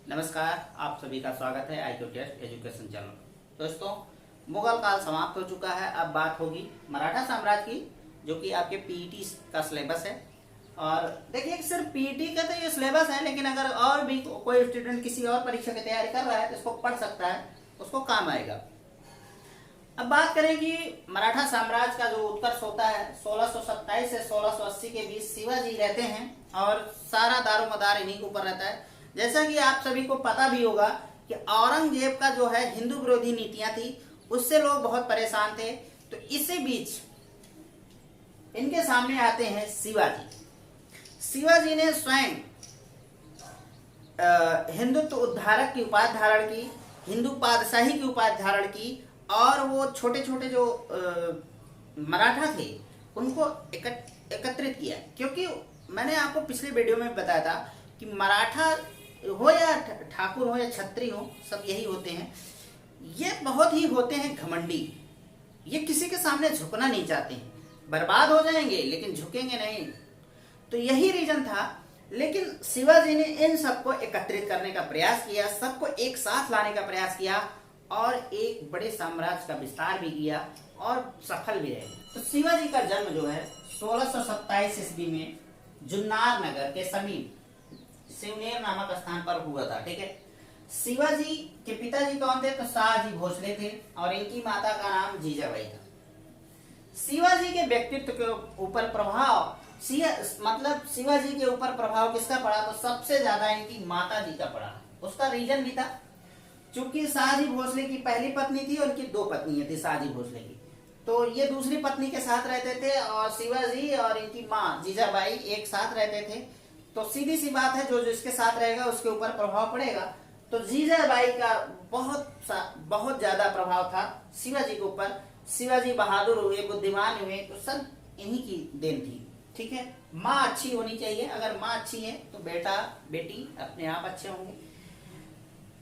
नमस्कार, आप सभी का स्वागत है IQ टेस्ट एजुकेशन चैनल। दोस्तों, मुगल काल समाप्त हो चुका है। अब बात होगी मराठा साम्राज्य की, जो कि आपके पीईटी का सिलेबस है। और देखिए, सिर्फ पीईटी का तो ये सिलेबस है, लेकिन अगर और भी कोई स्टूडेंट किसी और परीक्षा की तैयारी कर रहा है तो इसको पढ़ सकता है, उसको काम आएगा। अब बात करें कि मराठा साम्राज्य का जो उत्कर्ष होता है 1627 से 1680 के बीच शिवाजी रहते हैं और सारा दारोमदार इन्हीं के ऊपर रहता है। जैसा कि आप सभी को पता भी होगा कि औरंगजेब का जो है हिंदू विरोधी नीतियां थी, उससे लोग बहुत परेशान थे। तो इसी बीच इनके सामने आते हैं शिवाजी। शिवाजी ने स्वयं हिंदुत्व उद्धारक की उपाधि धारण की, हिंदू पातशाही की उपाधि धारण की, और वो छोटे छोटे जो मराठा थे उनको एकत्रित किया। क्योंकि मैंने आपको पिछले वीडियो में बताया था कि मराठा हो या ठाकुर हो या छत्री हो, सब यही होते हैं। ये बहुत ही होते हैं घमंडी। ये किसी के सामने झुकना नहीं चाहते हैं, बर्बाद हो जाएंगे लेकिन झुकेंगे नहीं। तो यही रीजन था। लेकिन शिवाजी ने इन सबको एकत्रित करने का प्रयास किया, सबको एक साथ लाने का प्रयास किया और एक बड़े साम्राज्य का विस्तार भी किया और सफल भी रहे। तो शिवाजी का जन्म जो है 1627 ईस्वी में जुन्नार नगर के समीप शिवनेर नामक स्थान पर हुआ था। ठीक है। शिवाजी के पिताजी कौन थे? तो शाहजी भोसले थे और इनकी माता का नाम जीजाबाई था। शिवाजी के व्यक्तित्व के ऊपर प्रभाव शिवाजी के ऊपर प्रभाव किसका पड़ा? तो सबसे ज्यादा इनकी माता जी का पड़ा। उसका रीजन भी था, चूंकि शाहजी भोसले की पहली पत्नी थी और उनकी दो पत्नियां थी शाहजी भोसले की। तो ये दूसरी पत्नी के साथ रहते थे और शिवाजी और इनकी माँ जीजाबाई एक साथ रहते थे। तो सीधी सी बात है, जो जिसके साथ रहेगा उसके ऊपर प्रभाव पड़ेगा। तो जीजाबाई का बहुत ज्यादा प्रभाव था शिवाजी के ऊपर। शिवाजी बहादुर हुए, बुद्धिमान हुए, तो सब इन्हीं की देन थी। ठीक है। माँ अच्छी होनी चाहिए। अगर माँ अच्छी है तो बेटा बेटी अपने आप अच्छे होंगे।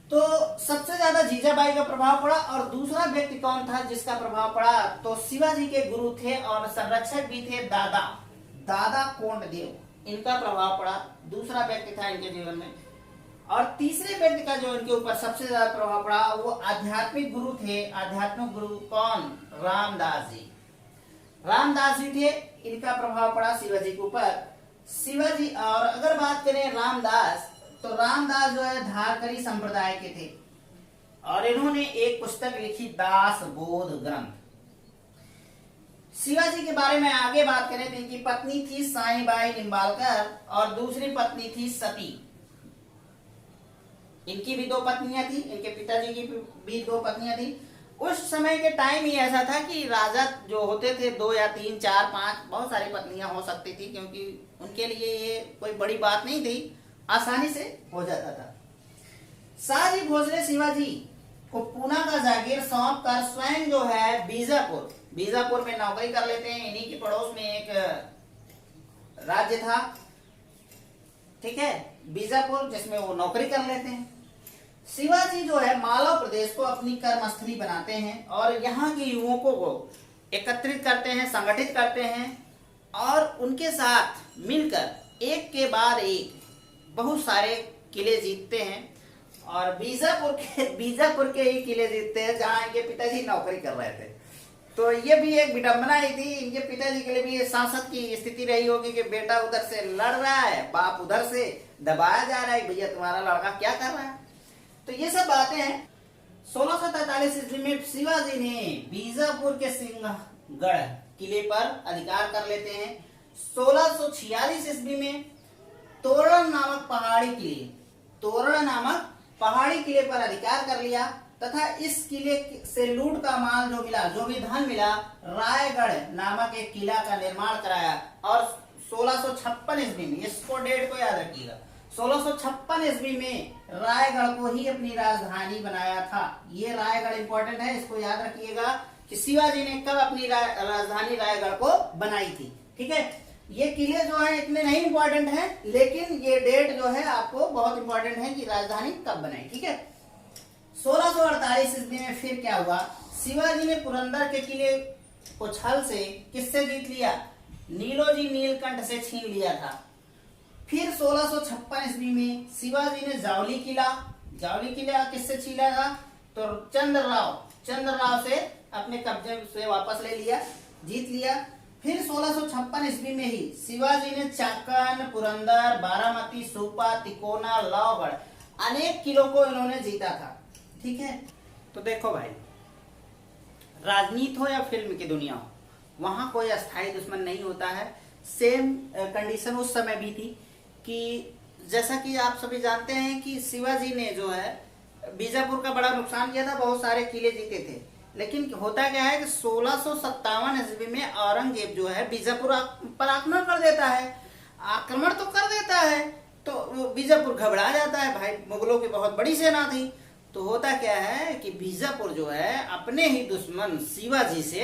तो सबसे ज्यादा जीजाबाई का प्रभाव पड़ा। और दूसरा व्यक्ति कौन था जिसका प्रभाव पड़ा? तो शिवाजी के गुरु थे और संरक्षक भी थे दादा कोंडदेव, इनका प्रभाव पड़ा। दूसरा व्यक्ति था इनके जीवन में। और तीसरे व्यक्ति का जो इनके ऊपर सबसे ज्यादा प्रभाव पड़ा वो आध्यात्मिक गुरु थे। आध्यात्मिक गुरु कौन? रामदास जी थे। इनका प्रभाव पड़ा शिवाजी के ऊपर। शिवाजी, और अगर बात करें रामदास, तो रामदास जो है धारकरी संप्रदाय के थे और इन्होंने एक पुस्तक लिखी, दास बोध ग्रंथ। शिवाजी के बारे में आगे बात करें तो इनकी पत्नी थी साईबाई निम्बालकर और दूसरी पत्नी थी सती। इनकी भी दो पत्नियां थी, इनके पिताजी की भी दो पत्नियां थी। उस समय के टाइम ही ऐसा था कि राजा जो होते थे 2 या 3, 4, 5 बहुत सारी पत्नियां हो सकती थी, क्योंकि उनके लिए ये कोई बड़ी बात नहीं थी, आसानी से हो जाता था। शाहजी भोसले शिवाजी को पूना का जागीर सौंप कर स्वयं जो है बीजापुर में नौकरी कर लेते हैं। इन्हीं के पड़ोस में एक राज्य था, ठीक है, बीजापुर, जिसमें वो नौकरी कर लेते हैं। शिवाजी जो है मालवा प्रदेश को अपनी कर्मस्थली बनाते हैं और यहाँ के युवकों को एकत्रित करते हैं, संगठित करते हैं और उनके साथ मिलकर एक के बाद एक बहुत सारे किले जीतते हैं। और बीजापुर के ही किले जीतते हैं जहां इनके पिताजी नौकरी कर रहे थे। तो ये भी एक विडंबना ही थी। इनके पिताजी के लिए भी ये सांसद की स्थिति रही होगी कि बेटा उधर से लड़ रहा है, बाप उधर से दबाया जा रहा है, भैया तुम्हारा लड़का क्या कर रहा है। तो ये सब बातें हैं। 1643 ईस्वी में शिवाजी ने बीजापुर के सिंहगढ़ किले पर अधिकार कर लेते हैं। 1646 ईस्वी में तोरण नामक पहाड़ी किले पर अधिकार कर लिया तथा इस किले से लूट का माल जो मिला, जो भी धन मिला, रायगढ़ नामक एक किला का निर्माण कराया। और 1656 ईस्वी में, इसको डेट को याद रखिएगा, 1656 ईस्वी में रायगढ़ को ही अपनी राजधानी बनाया था। ये रायगढ़ इंपॉर्टेंट है, इसको याद रखिएगा कि शिवाजी ने कब अपनी राजधानी रायगढ़ को बनाई थी। ठीक है। ये किले जो है इतने नहीं इंपॉर्टेंट हैं, लेकिन ये डेट जो है आपको बहुत इंपॉर्टेंट है कि राजधानी कब बनाई। ठीक है। 1648 ईस्वी में फिर क्या हुआ? शिवाजी ने पुरंदर के किले को छल से किससे जीत लिया? नीलोजी नीलकंठ से छीन लिया था। फिर 1656 ईस्वी में शिवाजी ने जावली किला जावली किला किससे छीना था? तो चंद्रराव से अपने कब्जे से वापस ले लिया, जीत लिया। फिर 1656 ईस्वी में ही शिवाजी ने चाकन, पुरंदर, बारामती, सुपा, तिकोना, लावगढ़ अनेक किलों को इन्होंने जीता था। ठीक है, तो देखो भाई, राजनीति हो या फिल्म की दुनिया हो, वहां कोई अस्थायी दुश्मन नहीं होता है। सेम कंडीशन उस समय भी थी कि जैसा कि आप सभी जानते हैं कि शिवाजी ने जो है बीजापुर का बड़ा नुकसान किया था, बहुत सारे किले जीते थे। लेकिन होता क्या है कि 1657 ईस्वी में औरंगजेब जो है बीजापुर पर आक्रमण कर देता है। आक्रमण तो कर देता है तो बीजापुर घबरा जाता है, भाई मुगलों की बहुत बड़ी सेना थी। तो होता क्या है कि बीजापुर जो है अपने ही दुश्मन शिवाजी से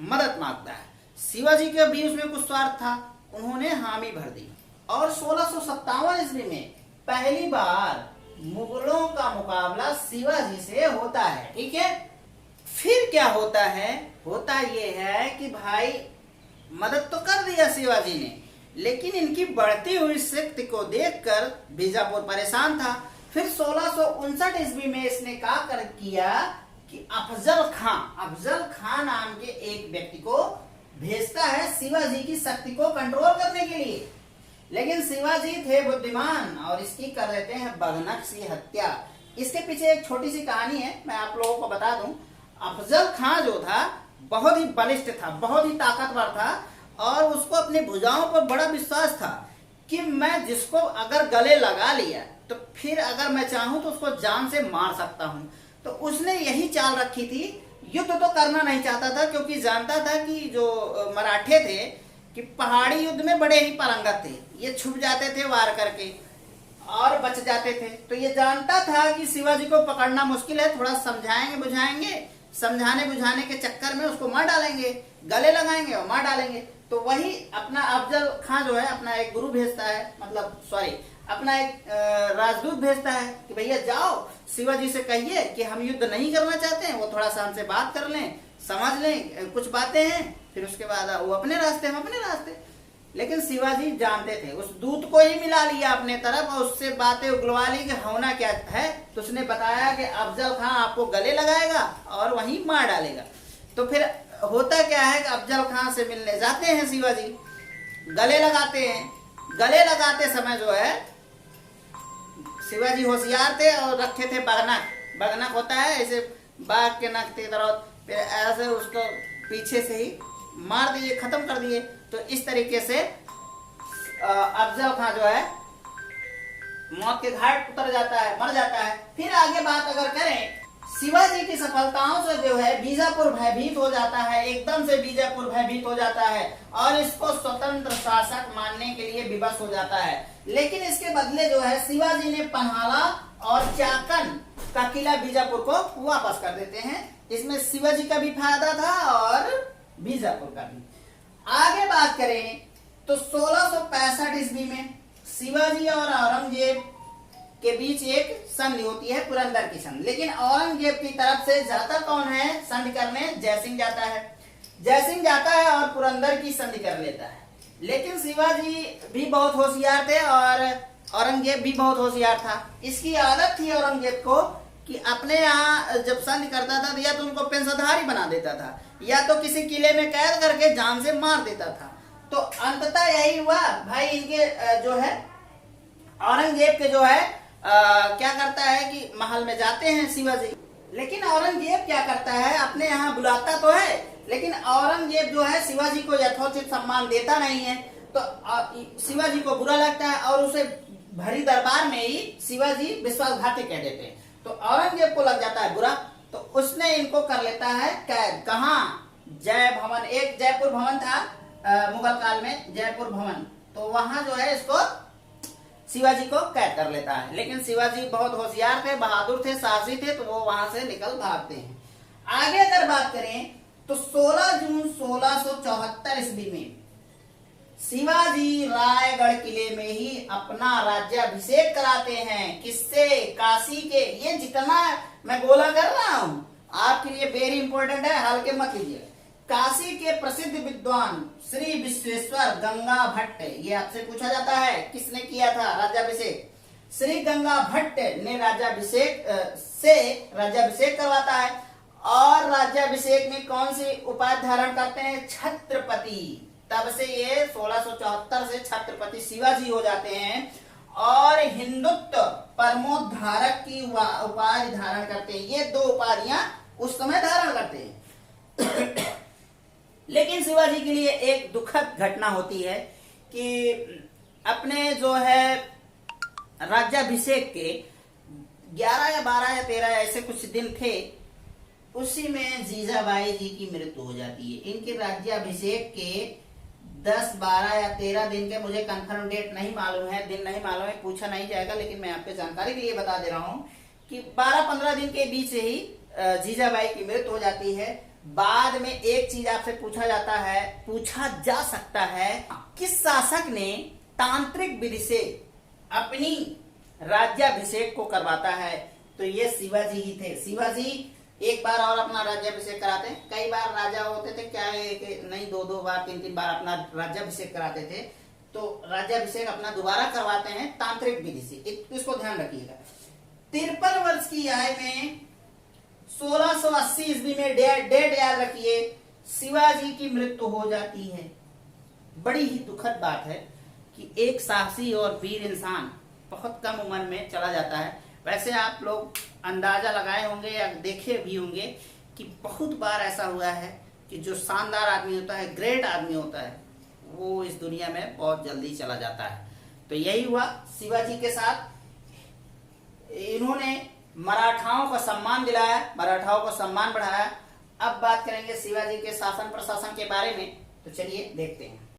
मदद मांगता है। शिवाजी के भी उसमें कुछ स्वार्थ था, उन्होंने हामी भर दी और 1657 ईस्वी में पहली बार मुगलों का मुकाबला शिवाजी से होता है। ठीक है, फिर क्या होता है? होता ये है कि भाई मदद तो कर दिया शिवाजी ने, लेकिन इनकी बढ़ती हुई शक्ति को देखकर बीजापुर परेशान था। फिर 1659 ईस्वी में इसने किया कि अफजल खां नाम के एक व्यक्ति को भेजता है शिवाजी की शक्ति को कंट्रोल करने के लिए। लेकिन शिवाजी थे बुद्धिमान और इसकी कर देते हैं बगनक सी हत्या। इसके पीछे एक छोटी सी कहानी है, मैं आप लोगों को बता दूं। अफजल खां जो था बहुत ही बलिष्ठ था, बहुत ही ताकतवर था और उसको अपनी भुजाओं पर बड़ा विश्वास था कि मैं जिसको अगर गले लगा लिया तो फिर अगर मैं चाहूं तो उसको जान से मार सकता हूं। तो उसने यही चाल रखी थी। युद्ध तो करना नहीं चाहता था क्योंकि जानता था कि जो मराठे थे कि पहाड़ी युद्ध में बड़े ही पारंगत थे, ये छुप जाते थे वार करके और बच जाते थे। तो ये जानता था कि शिवाजी को पकड़ना मुश्किल है, थोड़ा समझाएंगे बुझाएंगे, समझाने बुझाने के चक्कर में उसको मार डालेंगे, गले लगाएंगे और मार डालेंगे। तो वही अपना अफजल खां जो है अपना एक गुरु भेजता है, अपना एक राजदूत भेजता है कि भैया जाओ शिवाजी से कहिए कि हम युद्ध नहीं करना चाहते हैं, वो थोड़ा सा हमसे बात कर लें, समझ लें कुछ बातें हैं, फिर उसके बाद वो अपने रास्ते हम अपने रास्ते। लेकिन शिवाजी जानते थे, उस दूत को ही मिला लिया अपने तरफ और उससे बातें उगलवा ली कि होना क्या है। तो उसने बताया कि अफजल खां आपको गले लगाएगा और वहीं मार डालेगा। तो फिर होता क्या है कि अफजल खां से मिलने जाते हैं शिवाजी, गले लगाते हैं। गले लगाते समय जो है शिवाजी होशियार थे और रखे थे बगनक होता है ऐसे बाघ के नख की तरह, फिर ऐसे उसको पीछे से ही मार दिए, खत्म कर दिए। तो इस तरीके से अफजल खां जो है मौत के घाट उतर जाता है, मर जाता है। फिर आगे बात अगर करें, शिवाजी की सफलताओं से जो है बीजापुर भयभीत हो जाता है, एकदम से बीजापुर भयभीत हो जाता है और इसको स्वतंत्र शासक मानने के लिए विवश हो जाता है। लेकिन इसके बदले जो है शिवाजी ने पन्हाला और चाकन का किला बीजापुर को वापस कर देते हैं। इसमें शिवाजी का भी फायदा था और बीजापुर का भी। आगे बात करें तो 1665 ईस्वी में शिवाजी और औरंगजेब के बीच एक संधि होती है, पुरंदर की संधि। लेकिन औरंगजेब की तरफ से जाता कौन है संधि करने? जयसिंह जाता है। जयसिंह जाता है और पुरंदर की संधि कर लेता है। लेकिन शिवाजी भी बहुत होशियार थे और औरंगजेब भी बहुत होशियार था। इसकी आदत थी औरंगजेब को कि अपने यहाँ जब संधि करता था या तो उनको पेंशनधारी बना देता था या तो किसी किले में कैद करके जान से मार देता था। तो अंततः यही हुआ भाई। इनके जो है औरंगजेब के जो है क्या करता है कि महल में जाते हैं शिवाजी। लेकिन औरंगजेब क्या करता है, अपने यहाँ बुलाता तो है लेकिन औरंगजेब जो है शिवाजी को यथोचित सम्मान देता नहीं है। तो शिवाजी को बुरा लगता है और उसे भरी दरबार में ही शिवाजी विश्वासघाती कह देते हैं। तो औरंगजेब को लग जाता है बुरा, तो उसने इनको कर लेता है कैद। कहाँ? जय भवन, एक जयपुर भवन था मुगल काल में, जयपुर भवन। तो वहां जो है इसको शिवाजी को कैद कर लेता है। लेकिन शिवाजी बहुत होशियार थे, बहादुर थे, साहसी थे, तो वो वहां से निकल भागते हैं। आगे अगर बात करें तो 16 जून 1674 ईस्वी में शिवाजी रायगढ़ किले में ही अपना राज्याभिषेक कराते हैं। किससे? काशी के। ये जितना मैं गोला कर रहा हूं आपके लिए वेरी इंपॉर्टेंट है, हल्के मत लीजिए। काशी के प्रसिद्ध विद्वान श्री विश्वेश्वर गंगा भट्ट, ये आपसे पूछा जाता है किसने किया था राज्याभिषेक? श्री गंगा भट्ट ने राज्याभिषेक करवाता है। और राज्याभिषेक में कौन सी उपाधि धारण करते हैं? छत्रपति। तब से ये 1674 से छत्रपति शिवाजी हो जाते हैं और हिंदुत्व परमोद्धारक की उपाधि धारण करते हैं। ये दो उपाधियां उस समय धारण करते हैं। लेकिन शिवाजी के लिए एक दुखद घटना होती है कि अपने जो है राज्याभिषेक के 11 या 12 या 13 ऐसे कुछ दिन थे, उसी में जीजाबाई जी की मृत्यु हो जाती है। इनके राज्याभिषेक के 10, 12 या 13 दिन के, मुझे कंफर्म डेट नहीं मालूम है, दिन नहीं मालूम है, पूछा नहीं जाएगा, लेकिन मैं आपके जानकारी के लिए बता दे रहा हूं कि 12-15 दिन के बीच से ही जीजाबाई की मृत्यु हो जाती है। बाद में एक चीज आपसे पूछा जा सकता है, किस शासक ने तांत्रिक विधि से अपनी राज्याभिषेक को करवाता है? तो ये शिवाजी ही थे। शिवाजी एक बार और अपना राज्याभिषेक कराते हैं। कई बार राजा होते थे, क्या है कि नहीं, 2-2 बार 3-3 बार अपना राज्याभिषेक कराते थे। तो राज्याभिषेक अपना दोबारा करवाते हैं तांत्रिक विधि से, इसको ध्यान रखिएगा। 53 वर्ष की आयु में 1680 ईस्वी में, डेट याद रखिए, शिवाजी की मृत्यु हो जाती है। बड़ी ही दुखद बात है कि एक साहसी और वीर इंसान बहुत कम उम्र में चला जाता है। वैसे आप लोग अंदाजा लगाए होंगे या देखे भी होंगे कि बहुत बार ऐसा हुआ है कि जो शानदार आदमी होता है, ग्रेट आदमी होता है, वो इस दुनिया में बहुत जल्दी चला जाता है। तो यही हुआ शिवाजी के साथ। इन्होंने मराठाओं को सम्मान दिलाया, मराठाओं को सम्मान बढ़ाया। अब बात करेंगे शिवाजी के शासन प्रशासन के बारे में, तो चलिए देखते हैं।